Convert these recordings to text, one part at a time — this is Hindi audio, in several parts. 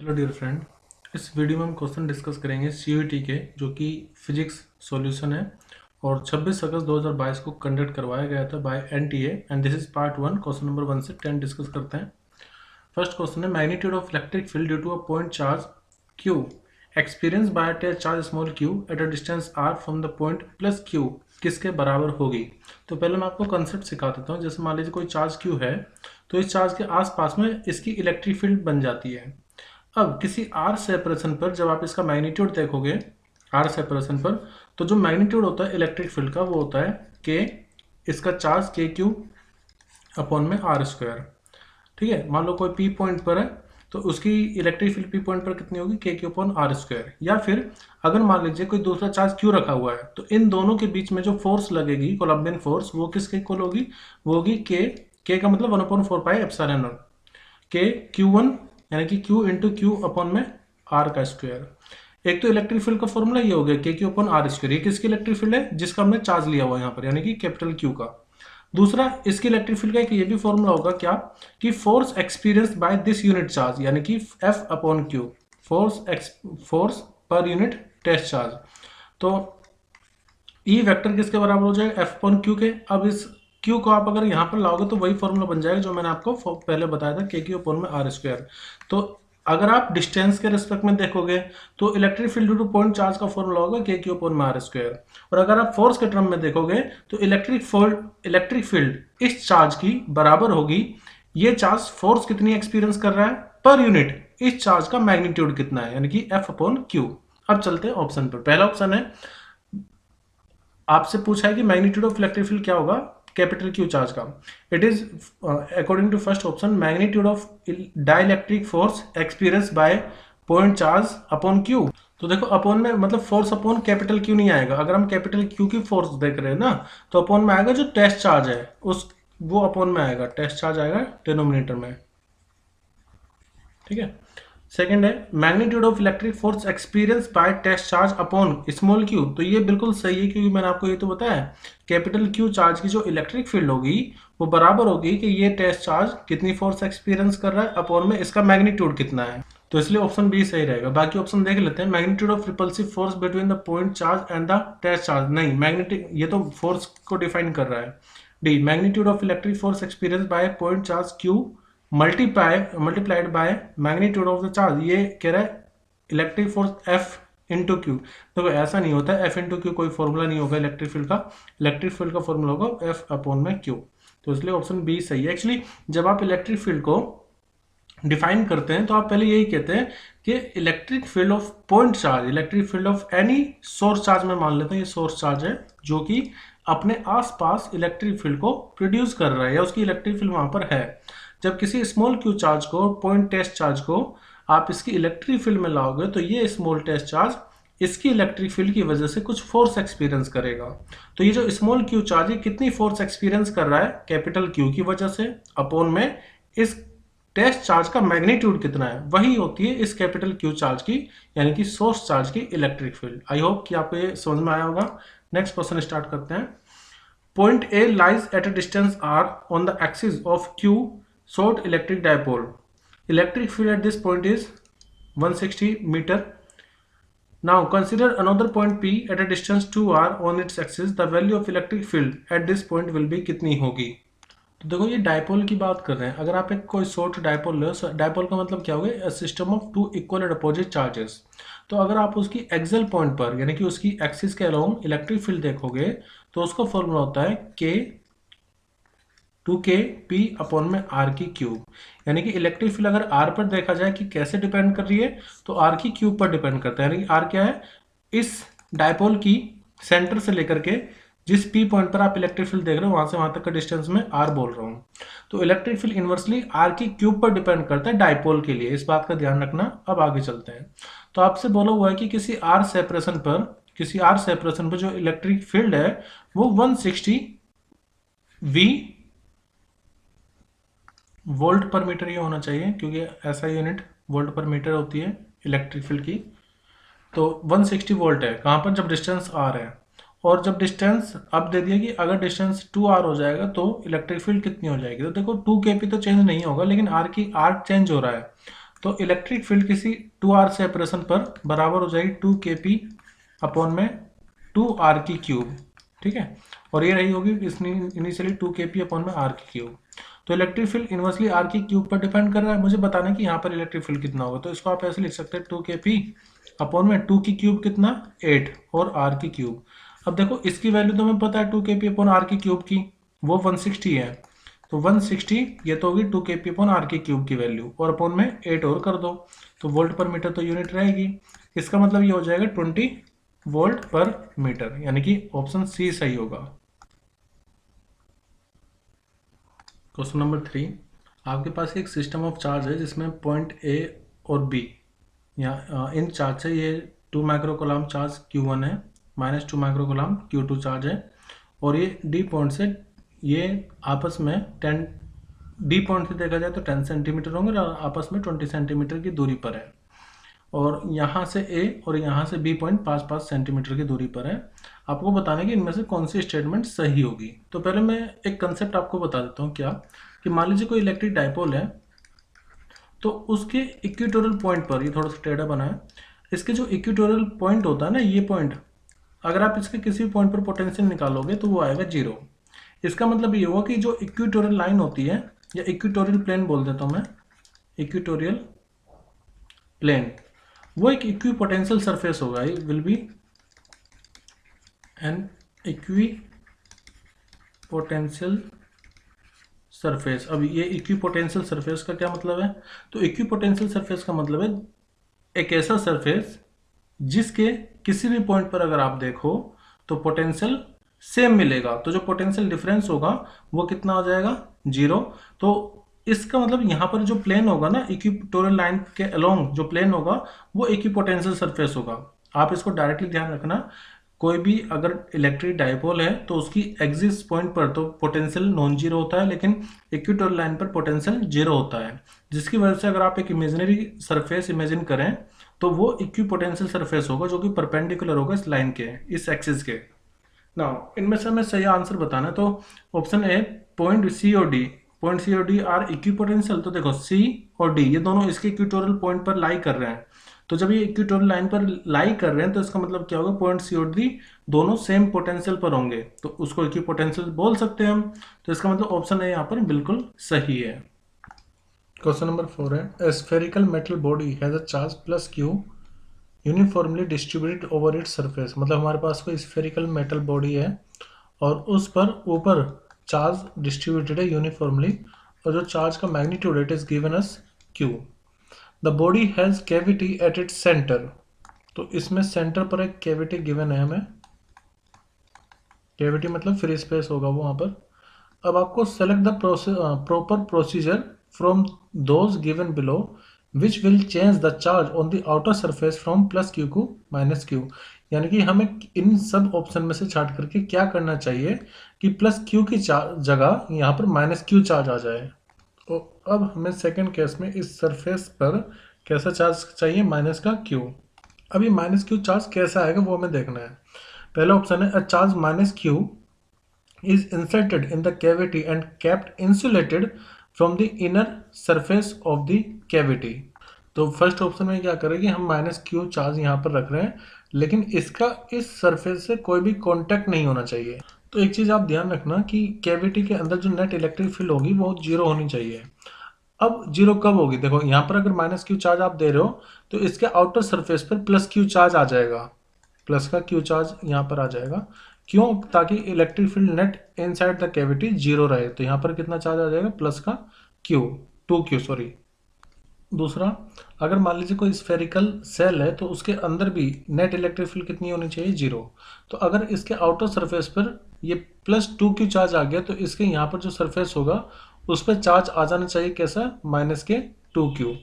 हेलो डियर फ्रेंड, इस वीडियो में हम क्वेश्चन डिस्कस करेंगे सीयूईटी के, जो कि फिजिक्स सॉल्यूशन है और 26 अगस्त 2022 को कंडक्ट करवाया गया था by NTA and this is part 1। Question number 1 से 10 डिस्कस करते हैं। फर्स्ट क्वेश्चन है, magnitude of electric field due to a point charge Q experience by a charge small Q at a distance R from the point plus Q किसके बराबर होगी। तो पहले मैं आपको कंसेप्ट सिखा देता हूँ। जैसे मान लीजिए कोई चार्ज क्यू है, तो इस चार्ज के आसपास में इसकी इलेक्ट्रिक फील्ड बन जाती है। अब किसी आर सेपरेशन पर जब आप इसका मैग्नीट्यूड देखोगे, आर सेपरेशन पर, तो जो मैग्नीट्यूड होता है इलेक्ट्रिक फील्ड का वो होता है के, इसका चार्ज के क्यू अपॉन में आर स्क्वायर। ठीक है, मान लो कोई पी पॉइंट पर है तो उसकी इलेक्ट्रिक फील्ड पी पॉइंट पर कितनी होगी, के क्यू अपॉन आर स्क्वायर। या फिर अगर मान लीजिए कोई दूसरा चार्ज क्यू रखा हुआ है, तो इन दोनों के बीच में जो फोर्स लगेगी, कोलम्बियन फोर्स, वो किसके इक्वल होगी, वो होगी के का मतलब 1/4 पाई एप्सिलॉन नॉट के Q1 यानी कि Q इंटू क्यू अपॉन में R का स्क्वायर। एक तो इलेक्ट्रिक फील्ड का फॉर्मूला ये हो गया के क्यू अपॉन आर स्क्वायर। ये किसकी इलेक्ट्रिक फील्ड है, जिसका हमने चार्ज लिया हुआ है यहाँ पर, यानी कि कैपिटल Q का। दूसरा, इसकी इलेक्ट्रिक फील्ड का एक ये भी फॉर्मूला होगा क्या, कि force experience by this unit charge, यानी कि F अपॉन क्यू, फोर्स पर यूनिट टेस्ट चार्ज। तो ई वेक्टर किसके बराबर हो जाएगा, F अपॉन क्यू के। अब इस क्यू को आप अगर यहाँ पर लाओगे तो वही फॉर्मूला बन जाएगा जो मैंने आपको पहले बताया था, के क्यू अपॉन में आर स्क्वायर। तो अगर आप डिस्टेंस के रिस्पेक्ट में देखोगे तो electric field due two point charge का फॉर्मूला होगा के क्यू अपॉन में आर स्क्वायर। और अगर आप फोर्स के टर्म में देखोगे तो इलेक्ट्रिक फील्ड इस चार्ज की बराबर होगी, ये चार्ज फोर्स कितनी एक्सपीरियंस कर रहा है पर यूनिट, इस चार्ज का मैग्नीट्यूड कितना है, यानी कि एफ अपॉन क्यू। अब चलते हैं ऑप्शन पर। पहला ऑप्शन है, आपसे पूछा है कि मैग्नीट्यूड ऑफ इलेक्ट्रिक फील्ड क्या होगा कैपिटल क्यू चार्ज का। It is according to first option magnitude of dielectric force experience by point charge upon Q. तो देखो, अपॉन में मतलब फोर्स अपॉन कैपिटल क्यू नहीं आएगा। अगर हम कैपिटल क्यू की फोर्स देख रहे हैं ना, तो अपॉन में आएगा जो टेस्ट चार्ज है उस, वो अपॉन में आएगा, टेस्ट चार्ज आएगा डिनोमिनेटर में। ठीक है। सेकंड है, magnitude of electric force experience by test charge upon small Q. तो ये बिल्कुल सही है, क्योंकि मैंने आपको ये तो बताया कैपिटल क्यू चार्ज की जो इलेक्ट्रिक फील्ड होगी वो बराबर होगी कि ये टेस्ट चार्ज कितनी फोर्स एक्सपीरियंस कर रहा है अपॉन में इसका मैग्नीट्यूड कितना है। तो इसलिए ऑप्शन बी सही रहेगा। बाकी ऑप्शन देख लेते हैं। Magnitude of repulsive force between the point charge and the test charge, नहीं, मैग्नेटिक, ये तो फोर्स को डिफाइन कर रहा है। D, magnitude of electric force experience by point charge Q multiplied by magnitude of the charge. ये कह रहा है electric force F into Q. देखो ऐसा नहीं होता है, एफ इंटू क्यू कोई फॉर्मूला नहीं होगा इलेक्ट्रिक फील्ड का। इलेक्ट्रिक फील्ड का फॉर्मूला होगा एफ अपॉन में क्यू। तो इसलिए ऑप्शन बी सही है। एक्चुअली जब आप इलेक्ट्रिक फील्ड को डिफाइन करते हैं तो आप पहले यही कहते हैं कि electric field of point charge, electric field of any source charge में मान लेते हैं ये सोर्स चार्ज है जो कि अपने आसपास इलेक्ट्रिक फील्ड को प्रोड्यूस कर रहा है, या उसकी इलेक्ट्रिक फील्ड वहां पर है। जब किसी स्मॉल क्यू चार्ज को, पॉइंट टेस्ट चार्ज को आप इसकी इलेक्ट्रिक फील्ड में लाओगे तो ये स्मॉल टेस्ट चार्ज इसकी इलेक्ट्रिक फील्ड की वजह से कुछ फोर्स एक्सपीरियंस करेगा। तो ये जो स्मॉल क्यू चार्ज है कितनी फोर्स एक्सपीरियंस कर रहा है कैपिटल क्यू की वजह से, अपॉन में इस टेस्ट चार्ज का मैग्नीट्यूड कितना है, वही होती है इस कैपिटल क्यू चार्ज की, यानी कि सोर्स चार्ज की इलेक्ट्रिक फील्ड। आई होप कि आपको ये समझ में आया होगा। नेक्स्ट क्वेश्चन स्टार्ट करते हैं। Point A lies at a distance R on the axis of Q short electric dipole. Electric field at this point is 160 meter. Now consider another point P at a distance 2r on its axis. The value of electric field at this point will be कितनी होगी। तो देखो, ये डायपोल की बात कर रहे हैं। अगर आप एक कोई शॉर्ट डायपोल लो, डायपोल का मतलब क्या होगा, system of two equal and opposite charges. तो अगर आप उसकी एक्सल पॉइंट पर, यानी कि उसकी एक्सिस के अलोंग इलेक्ट्रिक फील्ड देखोगे तो उसका फॉर्मूला होता है के 2k p अपॉन में r की क्यूब। यानी कि इलेक्ट्रिक फील्ड अगर r पर देखा जाए कि कैसे डिपेंड कर रही है, तो r की क्यूब पर डिपेंड करता है। यानी कि r क्या है, इस डायपोल की सेंटर से लेकर के जिस p पॉइंट पर आप इलेक्ट्रिक फील्ड देख रहे हो वहां से वहां तक का डिस्टेंस में r बोल रहा हूँ। तो इलेक्ट्रिक फील्ड इनवर्सली r की क्यूब पर डिपेंड करता है डायपोल के लिए, इस बात का ध्यान रखना। अब आगे चलते हैं। तो आपसे बोला हुआ है कि किसी r सेपरेशन पर जो इलेक्ट्रिक फील्ड है वो 160 V वोल्ट पर मीटर ये होना चाहिए, क्योंकि ऐसा यूनिट वोल्ट पर मीटर होती है इलेक्ट्रिक फील्ड की। तो 160 वोल्ट है कहाँ पर, जब डिस्टेंस आर है। और जब डिस्टेंस अब दे दिया कि अगर डिस्टेंस 2r हो जाएगा तो इलेक्ट्रिक फील्ड कितनी हो जाएगी। तो देखो 2kp तो चेंज नहीं होगा, लेकिन r चेंज हो रहा है। तो इलेक्ट्रिक फील्ड किसी 2r सेपरेशन पर बराबर हो जाएगी 2kp अपॉन में 2r की क्यूब, ठीक है, और ये रही होगी इनिशियली 2kp अपॉन में r की क्यूब। तो इलेक्ट्रिक फील्ड इनवर्सली r की क्यूब पर डिपेंड कर रहा है, मुझे बताना है कि यहाँ पर इलेक्ट्रिक फील्ड कितना होगा। तो इसको आप ऐसे लिख सकते हैं 2kp अपॉन में 2 की क्यूब कितना 8 और r की क्यूब। अब देखो इसकी वैल्यू तो हमें पता है 2kp अपॉन r की क्यूब की, वो 160 है, तो 160 ये तो होगी 2kp अपॉन r की क्यूब की वैल्यू, और अपॉन में 8 और कर दो तो वोल्ट पर मीटर तो यूनिट रहेगी। इसका मतलब ये हो जाएगा 20 वोल्ट पर मीटर, यानी कि ऑप्शन सी सही होगा। क्वेश्चन नंबर 3, आपके पास एक सिस्टम ऑफ चार्ज है जिसमें पॉइंट ए और बी, यहाँ इन चार्ज से ये 2 माइक्रोकूलम चार्ज Q1 है, -2 माइक्रोकूलम Q2 चार्ज है, और ये डी पॉइंट से ये आपस में 10 डी पॉइंट से देखा जाए तो 10 सेंटीमीटर होंगे और आपस में 20 सेंटीमीटर की दूरी पर है, और यहाँ से ए और यहाँ से बी पॉइंट 5-5 सेंटीमीटर की दूरी पर है। आपको बताना है कि इनमें से कौन सी स्टेटमेंट सही होगी। तो पहले मैं एक कंसेप्ट आपको बता देता हूँ, क्या कि मान लीजिए कोई इलेक्ट्रिक डाइपोल है, तो उसके इक्वेटोरियल पॉइंट पर, ये थोड़ा सा टेढ़ा बना है, इसके जो इक्वेटोरियल पॉइंट होता है ना, ये पॉइंट, अगर आप इसके किसी भी पॉइंट पर पोटेंशियल निकालोगे तो वो आएगा 0। इसका मतलब ये हुआ कि जो इक्वेटोरियल लाइन होती है, या इक्वेटोरियल प्लेन बोल देता हूँ मैं, इक्वेटोरियल प्लेन, वो एक इक्विपोटेंशियल सरफेस होगा, ये will be an equipotential surface. अब ये इक्विपोटेंशियल सरफेस का क्या मतलब है? तो इक्विपोटेंशियल सरफेस का मतलब है एक ऐसा सरफेस जिसके किसी भी पॉइंट पर अगर आप देखो तो पोटेंशियल सेम मिलेगा, तो जो पोटेंशियल डिफरेंस होगा वो कितना हो जाएगा 0। तो इसका मतलब यहाँ पर जो प्लेन होगा ना, इक्विटोरियल लाइन के अलोंग जो प्लेन होगा वो इक्विपोटेंशियल सरफेस होगा। आप इसको डायरेक्टली ध्यान रखना, कोई भी अगर इलेक्ट्रिक डाइपोल है तो उसकी एक्सिस पॉइंट पर तो पोटेंशियल नॉन जीरो होता है, लेकिन इक्वेटोरियल लाइन पर पोटेंशियल जीरो होता है, जिसकी वजह से अगर आप एक इमेजिनरी सरफेस इमेजिन करें तो वो इक्विपोटेंशियल सरफेस होगा जो कि परपेंडिकुलर होगा इस लाइन के, इस एक्सिस के। नाउ इनमें से हमें सही आंसर बताना है, तो ऑप्शन ए पॉइंट सी और डी आर इक्विपोटेंशियल। तो देखो सी और डी ये दोनों इसके इक्वेटोरियल पॉइंट पर लाई कर रहे हैं, तो जब ये इक्वेटोरियल लाइन पर लाई कर रहे हैं तो इसका मतलब क्या होगा, पॉइंट सी और डी दोनों सेम पोटेंशियल पर होंगे, तो उसको इक्विपोटेंशियल बोल सकते हैं हम। तो इसका मतलब ऑप्शन ए यहाँ पर बिल्कुल सही है। क्वेश्चन नंबर 4 है, ए spherical metal body has a charge plus Q uniformly distributed over its surface. मतलब हमारे पास कोई स्फेरिकल मेटल बॉडी है और उस पर ऊपर चार्ज डिस्ट्रीब्यूटेड है यूनिफॉर्मली, और जो चार्ज का magnitude it is given us Q. The body has cavity at its centre. तो इसमें सेंटर पर एक कैविटी गिवन है हमें, कैविटी मतलब फ्री स्पेस होगा वो वहाँ पर। अब आपको select the proper procedure from those given below which will change the charge on the outer surface from plus Q को माइनस क्यू। यानी कि हमें इन सब ऑप्शन में से छाट करके क्या करना चाहिए कि प्लस क्यू की जगह यहाँ पर माइनस क्यू चार्ज आ जाए। तो अब हमें सेकंड केस में इस सरफेस पर कैसा चार्ज चाहिए, माइनस का क्यू। अब ये माइनस क्यू चार्ज कैसा आएगा वो हमें देखना है। पहला ऑप्शन है a charge minus Q is inserted in the cavity and kept insulated from the inner surface of the cavity। तो फर्स्ट ऑप्शन में क्या करेंगे, हम माइनस क्यू चार्ज यहाँ पर रख रहे हैं, लेकिन इसका इस सरफेस से कोई भी कांटेक्ट नहीं होना चाहिए। तो एक चीज़ आप ध्यान रखना कि कैविटी के अंदर जो नेट इलेक्ट्रिक फील्ड होगी वो 0 होनी चाहिए। अब 0 कब होगी, देखो यहाँ पर अगर माइनस क्यू चार्ज आप दे रहे हो तो इसके आउटर सरफेस पर प्लस क्यू चार्ज आ जाएगा, प्लस का क्यू चार्ज यहाँ पर आ जाएगा। क्यों? ताकि electric field net inside the cavity 0 रहे। तो यहाँ पर कितना चार्ज आ जाएगा, प्लस का क्यू, 2Q सॉरी। दूसरा, अगर मान लीजिए कोई स्फेरिकल सेल है तो उसके अंदर भी नेट इलेक्ट्रिक फील्ड कितनी होनी चाहिए, 0। तो अगर इसके आउटर सरफेस पर ये प्लस 2Q चार्ज आ गया तो इसके यहाँ पर जो सरफेस होगा उस पर चार्ज आ जाना चाहिए कैसा, माइनस के 2Q।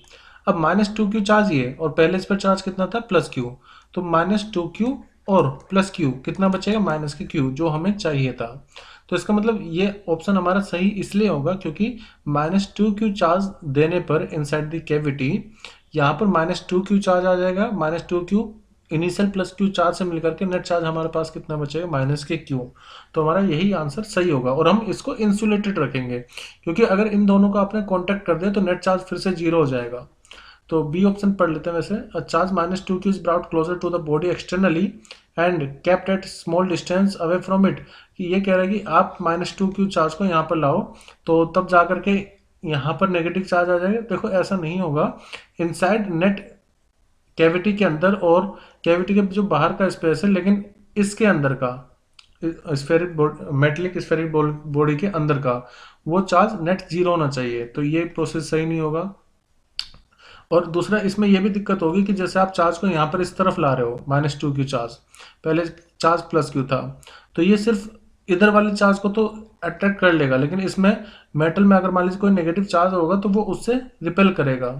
अब माइनस 2Q चार्ज ये, और पहले इस पर चार्ज कितना था, प्लस Q। तो माइनस 2Q और प्लस Q कितना बचेगा, माइनस के Q, जो हमें चाहिए था। तो इसका मतलब ये ऑप्शन हमारा सही इसलिए होगा क्योंकि माइनस 2Q चार्ज देने पर इनसाइड द कैविटी यहाँ पर माइनस 2Q चार्ज आ जाएगा। Minus 2Q initial plus Q charge से मिलकर के नेट चार्ज हमारे पास कितना बचेगा, माइनस के Q। तो हमारा यही आंसर सही होगा, और हम इसको इंसुलेटेड रखेंगे क्योंकि अगर इन दोनों का आपने कॉन्टेक्ट कर दिया तो नेट चार्ज फिर से 0 हो जाएगा। तो बी ऑप्शन पढ़ लेते हैं वैसे। A charge -2q is brought closer to the body externally and kept at small distance away from it. कि ये कह रहा है कि आप -2q चार्ज को यहाँ पर लाओ तो तब जा करके यहाँ पर नेगेटिव चार्ज आ जाएगा। देखो ऐसा नहीं होगा, इनसाइड नेट कैविटी के अंदर और कैविटी के जो बाहर का स्पेस है, लेकिन इसके अंदर का स्फेरिक मेटलिक स्फेरिक बॉडी के अंदर का वो चार्ज नेट जीरो होना चाहिए। तो ये प्रोसेस सही नहीं होगा। और दूसरा इसमें यह भी दिक्कत होगी कि जैसे आप चार्ज को यहाँ पर इस तरफ ला रहे हो, -2q चार्ज, पहले चार्ज +q था, तो ये सिर्फ इधर वाले चार्ज को तो अट्रैक्ट कर लेगा, लेकिन इसमें मेटल में अगर मान लीजिए कोई नेगेटिव चार्ज होगा तो वो उससे रिपेल करेगा।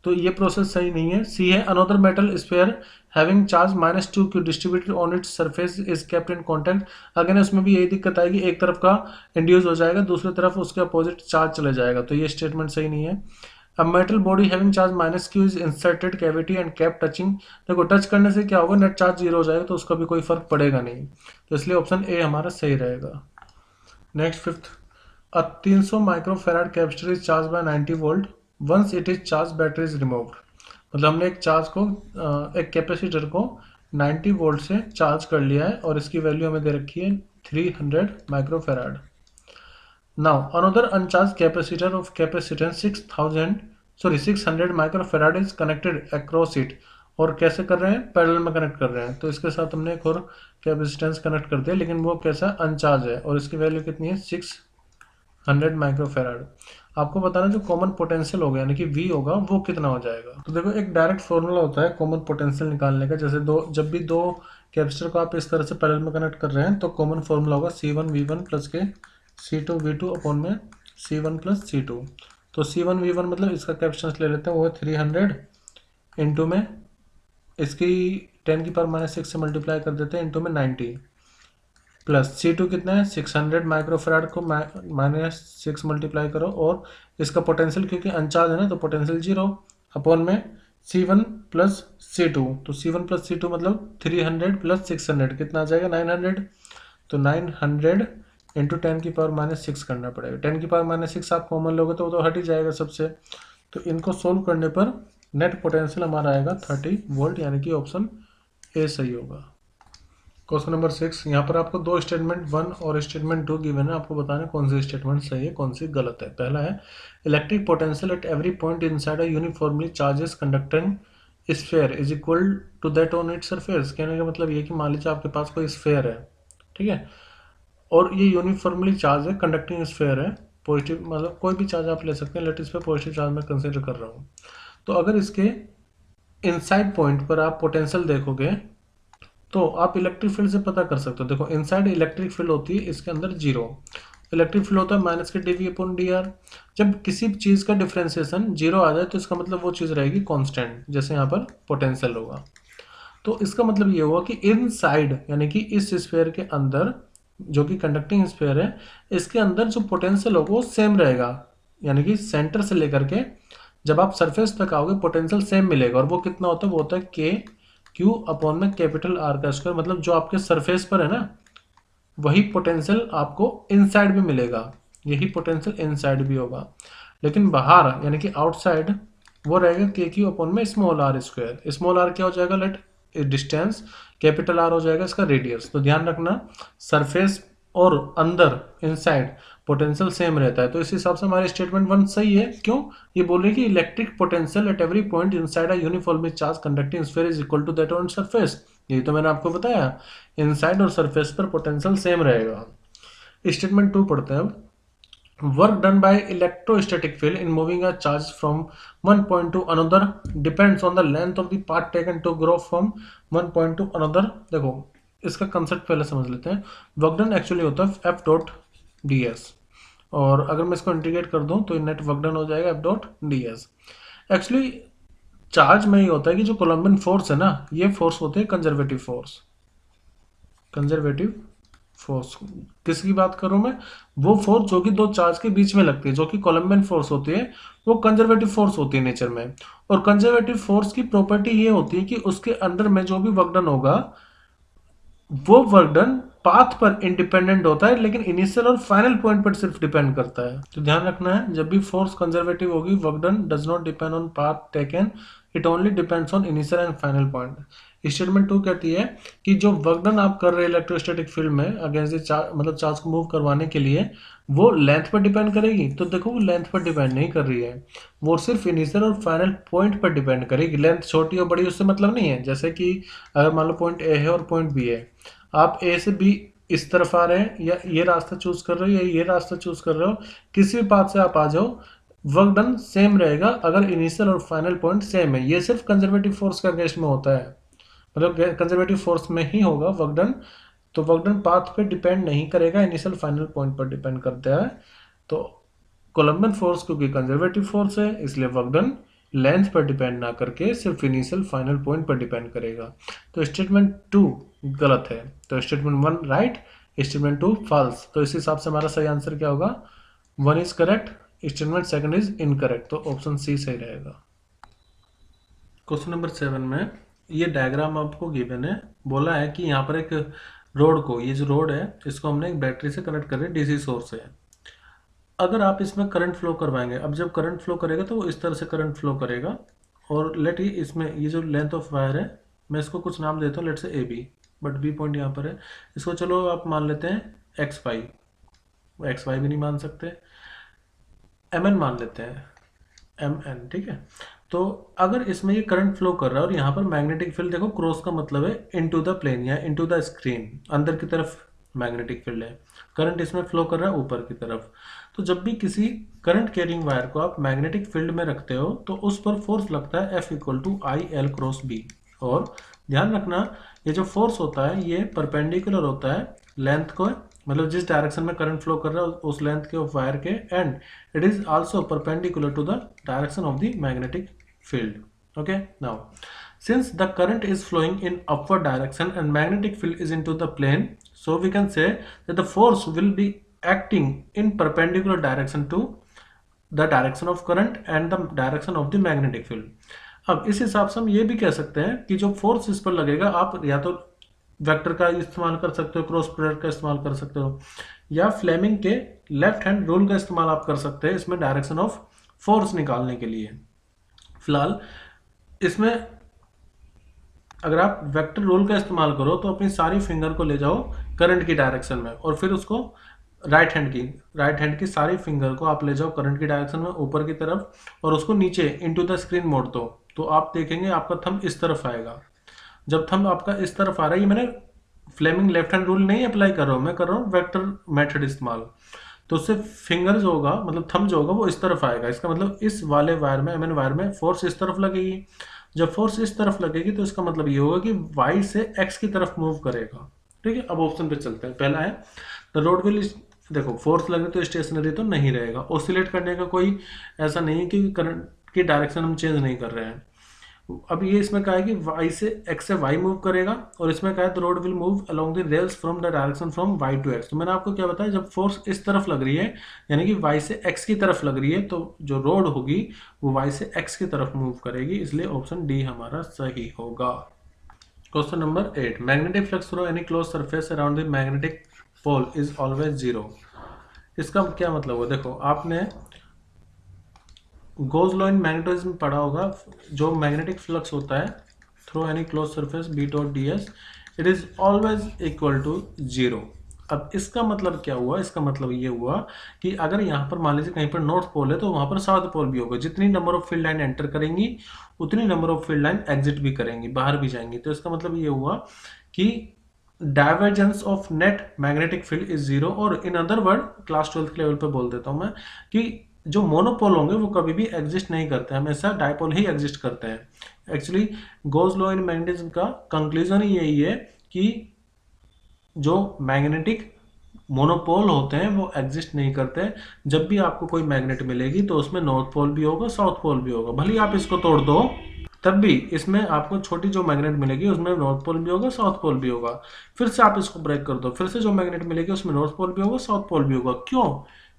तो ये प्रोसेस सही नहीं है। सी है, another metal sphere having charge -2q distributed on its surface is kept in contact. Again उसमें भी यही दिक्कत आएगी, एक तरफ का इंड्यूस हो जाएगा, दूसरी तरफ उसके अपोजिट चार्ज चले जाएगा। तो ये स्टेटमेंट सही नहीं है। A metal body having charge -q is inserted cavity and kept touching। देखो टच करने से क्या होगा, नेट चार्ज जीरो हो जाएगा, तो उसका भी कोई फर्क पड़ेगा नहीं। तो इसलिए ऑप्शन ए हमारा सही रहेगा। Next fifth, a 300 microfarad capacitor is charge by 90 volt once it is charge battery is removed. मतलब हमने एक चार्ज को एक कैपेसिटर को 90 वोल्ट से चार्ज कर लिया है और इसकी वैल्यू हमें दे रखी है 300 microfarad. Now another uncharged capacitor of capacitance 600 microfarad is connected across it। और कैसे कर रहे हैं, पैरेलल में कनेक्ट कर रहे हैं। तो इसके साथ हमने एक और कैपेसिटेंस कनेक्ट कर दिया, लेकिन वो कैसा अनचार्ज है और इसकी वैल्यू कितनी है 600 माइक्रोफेराड। आपको बताना जो कॉमन पोटेंशियल होगा यानी कि V होगा वो कितना हो जाएगा। तो देखो एक डायरेक्ट फॉर्मूला होता है कॉमन पोटेंशियल निकालने का। जैसे जब भी दो कैपेसिटर को आप इस तरह से पैरेलल में कनेक्ट कर रहे हैं तो कॉमन फॉर्मूला होगा C1V1 प्लस के C2V2 अपॉन में C1 प्लस C2। तो C1V1 मतलब इसका कैपेसिटेंस ले लेते हैं, वो है 300 इंटू में इसकी 10 की पावर -6 से मल्टीप्लाई कर देते हैं इंटू में 90 प्लस C2 कितना है 600 माइक्रोफेराड को -6 मल्टीप्लाई करो और इसका पोटेंशियल क्योंकि अनचार्ज है ना तो पोटेंशियल जीरो अपॉन में C1 प्लस C2। तो C1 प्लस C2 मतलब 300 प्लस 600 कितना आ जाएगा 900। तो 900 इंटू 10 की पावर -6 करना पड़ेगा। 10 की पावर -6 आप कॉमन लोगे तो वो तो हट ही जाएगा सबसे। तो इनको सोल्व करने पर नेट पोटेंशियल हमारा आएगा 30 वोल्ट, यानी कि ऑप्शन ए सही होगा। क्वेश्चन नंबर 6, यहाँ पर आपको दो स्टेटमेंट 1 और स्टेटमेंट 2 गिवन है। आपको बताना है कौन सी स्टेटमेंट सही है कौन सी गलत है। पहला है electric potential at every point inside a uniformly charges conducting sphere is equal to that on its surface. कहने का मतलब ये कि मान लीजिए आपके पास कोई स्फीयर है, ठीक है, और ये यूनिफॉर्मली चार्ज है, कंडक्टिंग स्फीयर है, पॉजिटिव मतलब कोई भी चार्ज आप ले सकते हैं, लेट इस पे पॉजिटिव चार्ज मैं कंसीडर कर रहा हूँ। तो अगर इसके इनसाइड पॉइंट पर आप पोटेंशियल देखोगे तो आप इलेक्ट्रिक फील्ड से पता कर सकते हो। देखो इनसाइड इलेक्ट्रिक फील्ड होती है, इसके अंदर जीरो इलेक्ट्रिक फील्ड होता है -dV/dr। जब किसी चीज़ का डिफ्रेंसिएशन जीरो आ जाए तो इसका मतलब वो चीज़ रहेगी कांस्टेंट, जैसे यहाँ पर पोटेंशियल होगा। तो इसका मतलब ये हुआ कि इनसाइड यानी कि इस स्फीयर के अंदर जो कि कंडक्टिंग स्फीयर है, इसके अंदर जो पोटेंशियल होगा वो सेम रहेगा, यानी कि सेंटर से लेकर के जब आप सरफेस तक आओगे पोटेंशियल सेम मिलेगा। और वो कितना होता है, वो होता है KQ अपॉन में कैपिटल R का स्क्वायर। मतलब जो आपके सरफेस पर है ना वही पोटेंशियल आपको इनसाइड भी मिलेगा, यही पोटेंशियल इनसाइड भी होगा, लेकिन बाहर यानी कि आउटसाइड वो रहेगा KQ अपॉन में small r square. Small r क्या हो जाएगा, लेट डिस्टेंस, कैपिटल R हो जाएगा इसका रेडियस। तो ध्यान रखना सरफेस और अंदर इनसाइड पोटेंशियल सेम रहता है। तो इस हिसाब से हमारी स्टेटमेंट 1 सही है। क्यों, ये बोल रही है कि electric potential at every point inside a uniformly charge conducting sphere is equal to that on surface. यही तो मैंने आपको बताया, इनसाइड और सरफेस पर पोटेंशियल सेम रहेगा। स्टेटमेंट 2 पढ़ते हैं अब। Work done by electrostatic field in moving a charge from one point to another depends on the length of the path taken to grow from one point to another। देखो इसका कंसेप्ट पहले समझ लेते हैं। वर्क डन एक्चुअली होता है F.ds, और अगर मैं इसको इंटीग्रेट कर दूं तो नेट वर्क डन हो जाएगा F.ds। एक्चुअली चार्ज में ही होता है कि जो कोलम्बियन फोर्स है ना, ये फोर्स होते हैं कंजर्वेटिव फोर्स। कंजर्वेटिव फोर्स किसकी बात करूं मैं, वो फोर्स जो कि दो चार्ज के बीच में लगती है, जो कि कोलम्बियन फोर्स होती है, वो कंजर्वेटिव फोर्स होती है नेचर में। और कंजर्वेटिव फोर्स की प्रॉपर्टी ये होती है कि उसके अंदर में जो भी वर्क डन होगा वो वर्क डन पाथ पर इंडिपेंडेंट होता है, लेकिन इनिशियल और फाइनल पॉइंट पर सिर्फ डिपेंड करता है। तो ध्यान रखना है, जब भी फोर्स कंजर्वेटिव होगी, work done does not depend on path taken, it only depends on initial and final point. Statement 2 कहती है कि जो वर्क डन आप कर रहे हैं इलेक्ट्रोस्टैटिक फील्ड में अगेंस्ट द चार्ज, मतलब चार्ज को मूव करवाने के लिए, वो लेंथ पर डिपेंड करेगी। तो देखो वो लेंथ पर डिपेंड नहीं कर रही है, वो सिर्फ इनिशियल और फाइनल पॉइंट पर डिपेंड करेगी। लेंथ छोटी और बड़ी उससे मतलब नहीं है। जैसे कि अगर मान लो पॉइंट ए है और पॉइंट बी है, आप ए से बी इस तरफ आ रहे हैं, या ये रास्ता चूज कर रहे हो, या ये रास्ता चूज कर रहे हो, किसी भी पाथ से आप आ जाओ, वर्क डन सेम रहेगा अगर इनिशियल और फाइनल पॉइंट सेम है। ये सिर्फ कंजर्वेटिव फोर्स के अगेंस्ट में होता है, मतलब कंजर्वेटिव फोर्स में ही होगा वर्क डन। तो वर्क डन पाथ पे डिपेंड नहीं करेगा, इनिशियल फाइनल पॉइंट पर डिपेंड करता है। तो कोलम्बियन फोर्स क्योंकि कंजर्वेटिव फोर्स है, इसलिए वर्क डन लेंथ पर डिपेंड ना करके सिर्फ इनिशियल फाइनल पॉइंट पर डिपेंड करेगा। तो स्टेटमेंट 2 गलत है। तो स्टेटमेंट 1 राइट, स्टेटमेंट 2 फॉल्स। तो इस हिसाब से हमारा सही आंसर क्या होगा, 1 is correct, statement second is incorrect. तो ऑप्शन सी सही रहेगा। क्वेश्चन नंबर 7 में ये डायग्राम आपको गिवन है, बोला है कि यहाँ पर एक रोड को, ये जो रोड है इसको हमने एक बैटरी से कनेक्ट कर रहे हैं, डीसी सोर्स है। अगर आप इसमें करंट फ्लो करवाएंगे, अब जब करंट फ्लो करेगा तो वो इस तरह से करंट फ्लो करेगा, और लेट ही इसमें ये जो लेंथ ऑफ वायर है, मैं इसको कुछ नाम देता हूँ, लेट से A B, but B point यहाँ पर है, इसको चलो आप मान लेते हैं एक्स वाई, एक्स वाई भी नहीं मान सकते, एम एन मान लेते हैं, एम एन, ठीक है। तो अगर इसमें ये करंट फ्लो कर रहा है और यहाँ पर मैग्नेटिक फील्ड देखो, क्रॉस का मतलब है इनटू द प्लेन या इनटू द स्क्रीन, अंदर की तरफ मैग्नेटिक फील्ड है, करंट इसमें फ्लो कर रहा है ऊपर की तरफ। तो जब भी किसी करंट कैरिंग वायर को आप मैग्नेटिक फील्ड में रखते हो तो उस पर फोर्स लगता है F equal to I L cross B. और ध्यान रखना, ये जो फोर्स होता है ये परपेंडिकुलर होता है लेंथ को, मतलब जिस डायरेक्शन में करंट फ्लो कर रहा है उस लेंथ के ऑफ वायर के, and it is also perpendicular to the direction of the magnetic field. Okay, now since the current is flowing in upward direction and magnetic field is into the plane, so we can say that the force will be acting in perpendicular direction to the direction of current and the direction of the magnetic field. अब इस हिसाब से हम ये भी कह सकते हैं कि जो फोर्स इस पर लगेगा, आप या तो वेक्टर का इस्तेमाल कर सकते हो, क्रॉस प्रोडक्ट का इस्तेमाल कर सकते हो, या फ्लेमिंग के लेफ्ट हैंड रूल का इस्तेमाल आप कर सकते हैं इसमें डायरेक्शन ऑफ फोर्स निकालने के लिए। फिलहाल इसमें अगर आप वेक्टर रूल का इस्तेमाल करो तो अपनी सारी फिंगर को ले जाओ करंट की डायरेक्शन में, और फिर उसको राइट हैंड की सारी फिंगर को आप ले जाओ करंट की डायरेक्शन में ऊपर की तरफ, और उसको नीचे इनटू द स्क्रीन मोड़ दो, तो आप देखेंगे आपका थंब इस तरफ आएगा। जब थंब आपका इस तरफ आ रहा है, ये मैंने फ्लेमिंग लेफ्ट हैंड रूल नहीं अप्लाई कर रहा हूँ, मैं कर रहा हूँ वेक्टर मेथड इस्तेमाल। तो उससे फिंगर जो होगा, मतलब थंब जो होगा वो इस तरफ आएगा। इसका मतलब इस वाले वायर में, एम एन वायर में फोर्स इस तरफ लगेगी। जब फोर्स इस तरफ लगेगी तो इसका मतलब ये होगा कि वाई से एक्स की तरफ मूव करेगा। ठीक है, अब ऑप्शन पे चलते हैं। पहला है द रोड विल, देखो फोर्स लगे तो स्टेशनरी तो नहीं रहेगा, ऑसिलेट करने का कोई ऐसा नहीं है कि करंट की डायरेक्शन हम चेंज नहीं कर रहे हैं। अब ये इसमें कहा है कि y से x से y मूव करेगा, और इसमें कहा है the rod will move along the rails from the direction from y to x। तो मैंने आपको क्या बताया, जब फोर्स इस तरफ लग रही है यानी कि y से x की तरफ लग रही है, तो जो रोड होगी वो y से x की तरफ मूव करेगी, इसलिए ऑप्शन डी हमारा सही होगा। Question number 8, magnetic flux through any close surface around the magnetic pole is always zero. इसका क्या मतलब है, देखो आपने गोज लॉ इन मैग्नेटिज्म पढ़ा होगा, जो मैग्नेटिक फ्लक्स होता है through any close surface B dot D S, it is always equal to zero. अब इसका मतलब क्या हुआ, इसका मतलब ये हुआ कि अगर यहाँ पर मान लीजिए कहीं पर नॉर्थ पोल है तो वहां पर साउथ पोल भी होगा। जितनी number of field line enter करेंगी उतनी number of field line exit भी करेंगी, बाहर भी जाएंगी। तो इसका मतलब ये हुआ कि divergence of net magnetic field is zero. और इन अदर वर्ड, क्लास 12 के लेवल पे बोल देता हूं मैं, कि जो मोनोपोल होंगे वो कभी भी एग्जिस्ट नहीं करते, हमेशा डाइपोल ही एग्जिस्ट करते हैं। Actually goes law in magnetism का कंक्लूजन ही यही है कि जो मैग्नेटिक मोनोपोल होते हैं वो एग्जिस्ट नहीं करते। जब भी आपको कोई मैग्नेट मिलेगी तो उसमें नॉर्थ पोल भी होगा, साउथ पोल भी होगा, भले आप इसको तोड़ दो तब भी इसमें आपको छोटी जो मैग्नेट मिलेगी उसमें नॉर्थ पोल भी होगा, साउथ पोल भी होगा। फिर से आप इसको ब्रेक कर दो, फिर से जो मैग्नेट मिलेगी उसमें नॉर्थ पोल भी होगा, साउथ पोल भी होगा। क्यों?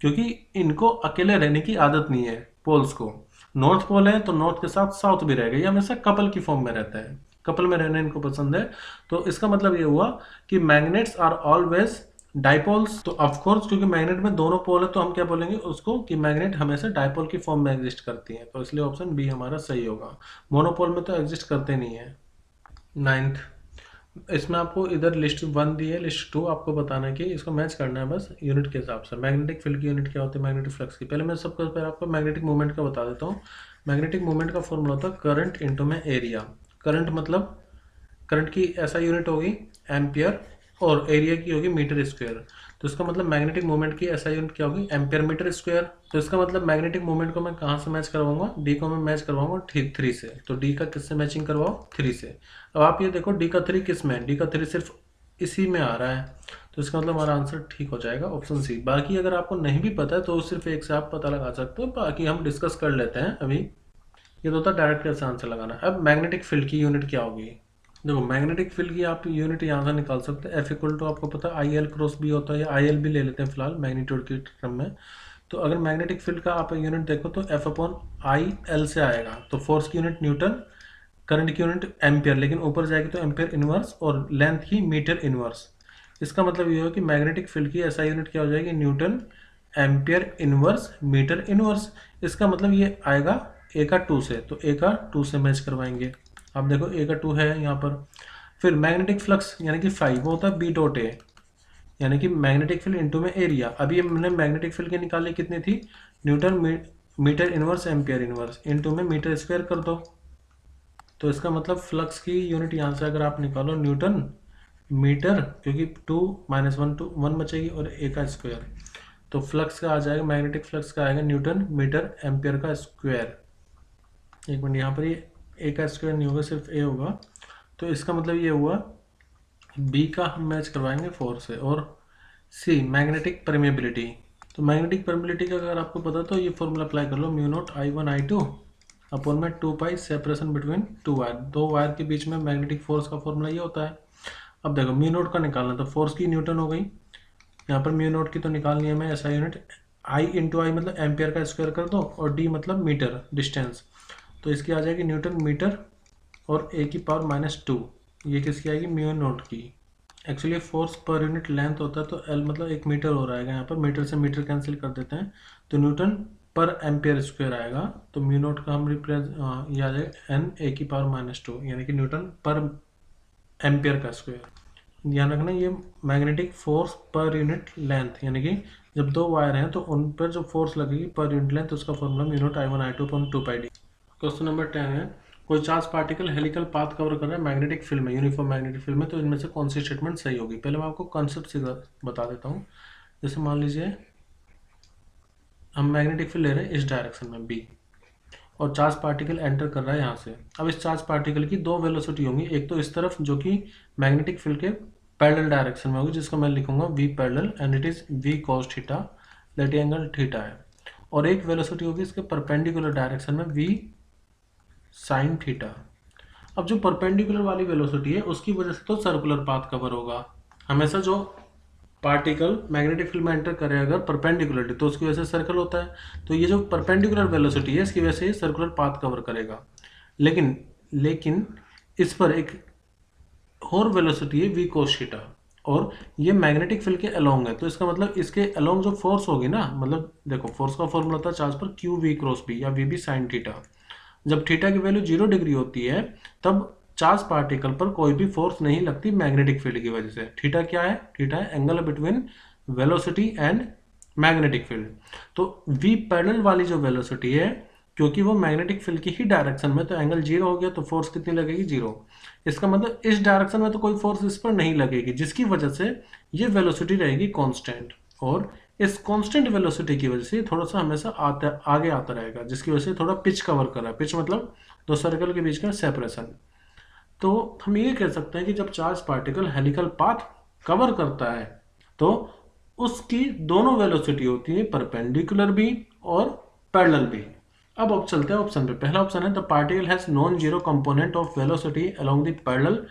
क्योंकि इनको अकेले रहने की आदत नहीं है पोल्स को। नॉर्थ पोल है तो नॉर्थ के साथ साउथ भी रहेगा, ये हमेशा कपल की फॉर्म में रहता है। कपल में रहना इनको पसंद है। तो इसका मतलब ये हुआ कि मैग्नेट्स आर ऑलवेज डाइपोल्स। तो ऑफकोर्स क्योंकि मैग्नेट में दोनों पोल है तो हम क्या बोलेंगे उसको कि मैग्नेट हमेशा डाइपोल की फॉर्म में एग्जिस्ट करती है, तो इसलिए ऑप्शन बी हमारा सही होगा। मोनोपोल में तो एग्जिस्ट करते नहीं है। 9th, इसमें आपको इधर लिस्ट 1 दी है, लिस्ट 2 आपको बताना है कि इसको मैच करना है बस यूनिट के हिसाब से। मैग्नेटिक फील्ड की यूनिट क्या होती है, मैग्नेटिक फ्लक्स की। पहले मैं सबसे पहले आपको मैग्नेटिक मूवमेंट का बता देता हूँ। मैग्नेटिक मूवमेंट का फॉर्मूला होता है करंट इनटू में एरिया। करंट मतलब करंट की ऐसा यूनिट होगी एम्पियर और एरिया की होगी मीटर स्क्वायर। तो इसका मतलब मैग्नेटिक मूवमेंट की ऐसा यूनिट क्या होगी, एम्पियर मीटर स्क्वायर। तो इसका मतलब मैग्नेटिक मूवमेंट को मैं कहाँ से मैच करवाऊंगा, डी को मैं मैच करवाऊंगा 3 से। तो डी का किससे मैचिंग करवाओ, 3 से। अब आप ये देखो डी का 3 किस में है, डी का 3 सिर्फ इसी में आ रहा है, तो इसका मतलब हमारा आंसर ठीक हो जाएगा ऑप्शन सी। बाकी अगर आपको नहीं भी पता है तो सिर्फ एक से आप पता लगा सकते हो, बाकी हम डिस्कस कर लेते हैं अभी। ये तो होता है डायरेक्ट कैसे आंसर लगाना। अब मैग्नेटिक फील्ड की यूनिट क्या होगी, देखो मैग्नेटिक फील्ड की आप यूनिट यहाँ से निकाल सकते हैं। एफ इक्वल टू आपको पता है आई एल क्रॉस बी होता है, या आई एल भी ले लेते हैं फिलहाल मैग्नीट्यूड के टर्म में। तो अगर मैग्नेटिक फील्ड का आप यूनिट देखो तो एफ अपॉन आई एल से आएगा। तो फोर्स की यूनिट न्यूटन, करंट की यूनिट एम्पियर, लेकिन ऊपर जाएगी तो एम्पियर इनवर्स, और लेंथ की मीटर इनवर्स। इसका मतलब ये हो कि मैग्नेटिक फील्ड की ऐसा यूनिट क्या हो जाएगी, newton ampere inverse metre inverse. इसका मतलब ये आएगा ए का 2 से, तो ए का 2 से मैच करवाएंगे। आप देखो ए का 2 है यहाँ पर। फिर मैग्नेटिक फ्लक्स यानी कि 5 वो होता है बी डॉट ए, यानी कि मैग्नेटिक फील्ड इनटू में एरिया। अभी हमने मैग्नेटिक फील्ड की निकाली कितनी थी, newton metre inverse ampere inverse into में मीटर स्क्वायर कर दो। तो इसका मतलब फ्लक्स की यूनिट यहाँ से अगर आप निकालो न्यूटन मीटर, क्योंकि 2 - 1 2 1 बचेगी और ए का स्क्वायर, तो फ्लक्स का आ जाएगा, मैग्नेटिक फ्लक्स का आएगा न्यूटन मीटर एम्पियर का स्क्वायर। एक मिनट, यहाँ पर ये ए का स्क्वायर नहीं होगा, सिर्फ ए होगा। तो इसका मतलब ये हुआ बी का हम मैच करवाएंगे 4 से। और सी मैग्नेटिक परमेबिलिटी। तो मैग्नेटिक परमेबिलिटी का अगर आपको पता तो ये फॉर्मूला अप्लाई कर लो, mu naught I1 I2 upon में 2 पाई सेपरेशन बिटवीन 2 वायर। 2 वायर के बीच में मैग्नेटिक फोर्स का फॉर्मूला ये होता है। अब देखो म्यू नॉट का निकालना, तो फोर्स की न्यूटन हो गई, यहाँ पर म्यू नॉट की तो निकालनी है मैं ऐसा यूनिट। आई इंटू आई मतलब एम्पियर का स्क्वायर कर दो, और डी मतलब मीटर डिस्टेंस, तो इसकी आ जाएगी न्यूटन मीटर और ए की पावर -2, ये किसकी आएगी, म्यू नॉट की। एक्चुअली फोर्स पर यूनिट लेंथ होता है, तो एल मतलब 1 मीटर हो रहेगा, यहाँ पर मीटर से मीटर कैंसिल कर देते हैं, तो न्यूटन पर एम्पियर स्क्वायर आएगा। तो म्यू नॉट का हम ये आ जाएगा एन ए की पावर -2, यानी कि न्यूटन पर एम्पियर का स्क्वायर। ध्यान रखना ये मैग्नेटिक फोर्स पर यूनिट लेंथ, यानी कि जब 2 वायर हैं तो उन पर जो फोर्स लगेगी पर यूनिट लेंथ, उसका formula mu naught I1 I2 upon 2 पाई डी। क्वेश्चन नंबर 10 है, कोई charge particle helical path cover कर रहा है मैग्नेटिक फील्ड में, यूनिफॉर्म मैग्नेटिक फील्ड में, तो इनमें से कौन सी स्टेटमेंट सही होगी। पहले मैं आपको कॉन्सेप्ट से बता देता हूँ। जैसे मान लीजिए हम मैग्नेटिक फील्ड ले रहे हैं इस डायरेक्शन में बी, और चार्ज पार्टिकल एंटर कर रहा है यहाँ से। अब इस चार्ज पार्टिकल की 2 वेलोसिटी होंगी, एक तो इस तरफ जो कि मैग्नेटिक फील्ड के पैरेलल डायरेक्शन में होगी, जिसको मैं लिखूंगा v parallel and it is v cos theta, let angle theta है। और एक वेलोसिटी होगी इसके परपेंडिकुलर डायरेक्शन में v sin थीटा। अब जो परपेंडिकुलर वाली वेलोसिटी है उसकी वजह से तो सर्कुलर पाथ कवर होगा। हमेशा जो पार्टिकल मैग्नेटिक फील्ड में एंटर करे अगर परपेंडिकुलरली, तो उसकी वजह से सर्कल होता है। तो ये जो परपेंडिकुलर वेलोसिटी है इसकी वजह से सर्कुलर पाथ कवर करेगा। लेकिन इस पर एक और वेलोसिटी है v cos थीटा, और ये मैग्नेटिक फील्ड के अलोंग है, तो इसका मतलब इसके अलोंग जो फोर्स होगी ना, मतलब देखो फोर्स का फॉर्मूला होता है चार्ज पर q v क्रॉस b या v b sin थीटा। जब थीटा की वैल्यू 0 डिग्री होती है तब चार्ज पार्टिकल पर कोई भी फोर्स नहीं लगती मैग्नेटिक फील्ड की वजह से। थीटा क्या है, थीटा है angle between velocity and magnetic field. तो v पैरेलल वाली जो वेलोसिटी है, क्योंकि वो मैग्नेटिक फील्ड की ही डायरेक्शन में, तो एंगल 0 हो गया, तो फोर्स कितनी लगेगी, 0। इसका मतलब इस डायरेक्शन में तो कोई फोर्स इस पर नहीं लगेगी, जिसकी वजह से ये वेलोसिटी रहेगी कांस्टेंट। और इस कांस्टेंट वेलोसिटी की वजह से थोड़ा सा हमेशा आगे आता रहेगा, जिसकी वजह से थोड़ा पिच कवर कर रहा है। पिच मतलब 2 सर्कल के बीच का सेपरेशन। तो हम ये कह सकते हैं कि जब charge particle helical path cover करता है तो उसकी दोनों वेलोसिटी होती है, परपेंडिकुलर भी और पैरेलल भी। अब चलते हैं ऑप्शन पे। पहला ऑप्शन है the particle has non zero component of velocity along the parallel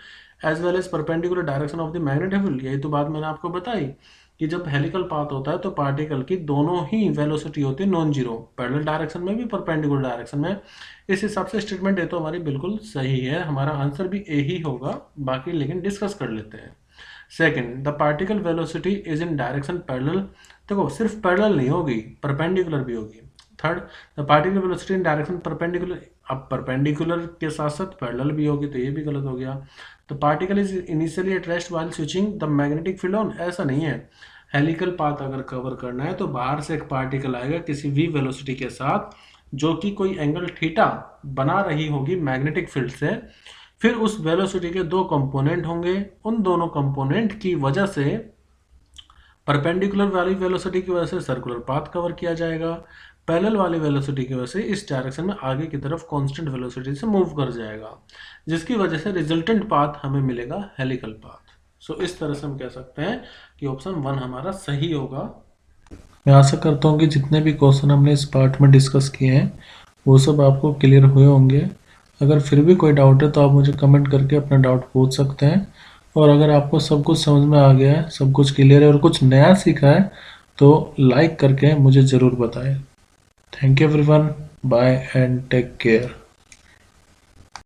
as well as perpendicular direction of the magnetic field. यही तो बात मैंने आपको बताई कि जब हेलिकल पाथ होता है तो पार्टिकल की दोनों ही वेलोसिटी होती है नॉन जीरो, पैरेलल डायरेक्शन में भी परपेंडिकुलर डायरेक्शन में। इस हिसाब से स्टेटमेंट ए तो हमारी बिल्कुल सही है, हमारा आंसर भी ए ही होगा। बाकी लेकिन डिस्कस कर लेते हैं। Second, the particle velocity is in direction parallel. देखो सिर्फ पैरेलल नहीं होगी, परपेंडिकुलर भी होगी। Third, the particle velocity in direction perpendicular. अब परपेंडिकुलर के साथ साथ पैरेलल भी होगी तो ये भी गलत हो गया। The particle is initially at rest while switching the magnetic field on. ऐसा नहीं है, हेलिकल पाथ अगर कवर करना है तो बाहर से एक पार्टिकल आएगा किसी v वेलोसिटी के साथ, जो कि कोई एंगल थीटा बना रही होगी मैग्नेटिक फील्ड से। फिर उस वेलोसिटी के दो कंपोनेंट होंगे, उन दोनों कंपोनेंट की वजह से परपेंडिकुलर वाली वेलोसिटी की वजह से सर्कुलर पाथ कवर किया जाएगा, पैरेलल वाली वेलोसिटी की वजह से इस डायरेक्शन में आगे की तरफ कांस्टेंट वेलोसिटी से मूव कर जाएगा, जिसकी वजह से रिजल्टेंट पाथ हमें मिलेगा हेलिकल पाथ। सो इस तरह से हम कह सकते हैं कि ऑप्शन 1 हमारा सही होगा। मैं आशा करता हूँ कि जितने भी क्वेश्चन हमने इस पार्ट में डिस्कस किए हैं वो सब आपको क्लियर हुए होंगे। अगर फिर भी कोई डाउट है तो आप मुझे कमेंट करके अपना डाउट पूछ सकते हैं, और अगर आपको सब कुछ समझ में आ गया है, सब कुछ क्लियर है और कुछ नया सीखा है तो लाइक करके मुझे ज़रूर बताएं। Thank you everyone, bye and take care.